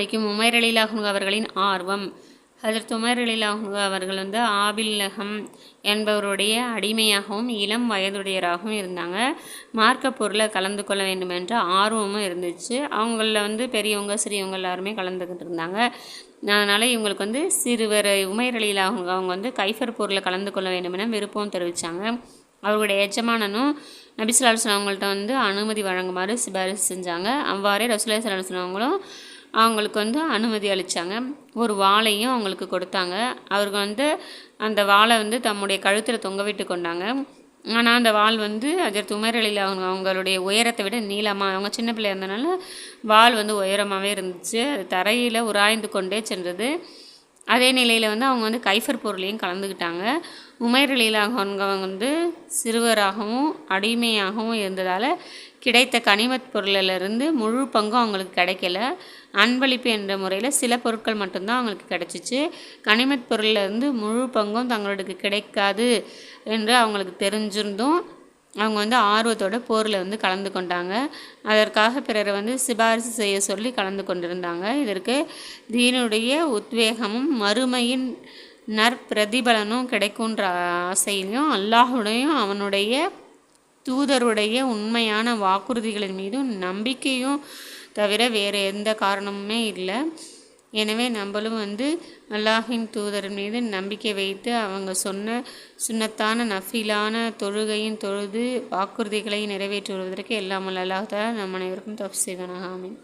வைக்கும் உமைர் ரலியல்லாஹு அவர்களின் ஆர்வம். ஹஜ்ரத் உமர் ரலியல்லாஹு அவர்கள் ஆபில் லஹம் என்பவருடைய அடிமையாகவும் இளம் வயதுடையராகவும் இருந்தாங்க. மார்க்க பொருளை கலந்து கொள்ள வேண்டும் என்ற ஆர்வமும் இருந்துச்சு. அவங்கள பெரியவங்க சிறியவங்க எல்லாருமே கலந்துக்கிட்டு இருந்தாங்க. அதனால் இவங்களுக்கு சிறுவர் உமைர் ரலியல்லாஹு அவங்க கைஃபர் பொருளை கலந்து கொள்ள வேண்டும் என விருப்பம் தெரிவித்தாங்க. அவருடைய எஜமானனும் நபி ஸல்லல்லாஹு அலைஹி வஸல்லம் அவங்கள்ட்ட அனுமதி வழங்குமாறு சிபாரிசு செஞ்சாங்க. அவ்வாறே ரசூலுல்லாஹி ஸல்லல்லாஹு அலைஹி வஸல்லம் அவங்களும் அவங்களுக்கு அனுமதி அளித்தாங்க. ஒரு வாளையும் அவங்களுக்கு கொடுத்தாங்க. அவருக்கு அந்த வாளை தம்முடைய கழுத்தில் தொங்க விட்டு கொண்டாங்க. ஆனால் அந்த வாள் ஹஜ்ரத் உமர் ரலியல்லாஹு அவங்களுடைய உயரத்தை விட நீளமாக, அவங்க சின்ன பிள்ளையா இருந்தனால வாள் உயரமாகவே இருந்துச்சு. அது தரையில் உராய்ந்து கொண்டே சென்றது. அதே நிலையில் அவங்க கைஃபர் பொருளையும் கலந்துக்கிட்டாங்க. உமைர் ரலியல்லாஹு அவங்க சிறுவராகவும் அடிமையாகவும் இருந்ததால் கிடைத்த கனிமத் பொருளிலிருந்து முழு பங்கும் அவங்களுக்கு கிடைக்கல. அன்பளிப்பு என்ற முறையில் சில பொருட்கள் மட்டும்தான் அவங்களுக்கு கிடைச்சிச்சு. கனிமத் பொருளிலிருந்து முழு பங்கும் தங்களுக்கு கிடைக்காது என்று அவங்களுக்கு தெரிஞ்சிருந்தும் அவங்க ஆர்வத்தோட போரில் கலந்து கொண்டாங்க. அதற்காக பிறரை சிபாரிசு செய்ய சொல்லி கலந்து கொண்டிருந்தாங்க. இதற்கு தீனுடைய உத்வேகமும் மறுமையின் நற்பிரதிபலனும் கிடைக்குன்ற ஆசையிலையும் அல்லாஹுடையும் அவனுடைய தூதருடைய உண்மையான வாக்குறுதிகளின் மீதும் நம்பிக்கையும் தவிர வேறு எந்த காரணமுமே இல்லை. எனவே நம்மளும் அல்லாஹின் தூதர் மீது நம்பிக்கை வைத்து அவங்க சொன்ன சுன்னத்தான நஃபிலான தொழுகையின் தொழுது வாக்குறுதிகளை நிறைவேற்றி வருவதற்கு எல்லாம் அல்லாஹ் தஆலா நம் அனைவருக்கும் தௌஃபீக் செய்வானாக. ஆமீன்.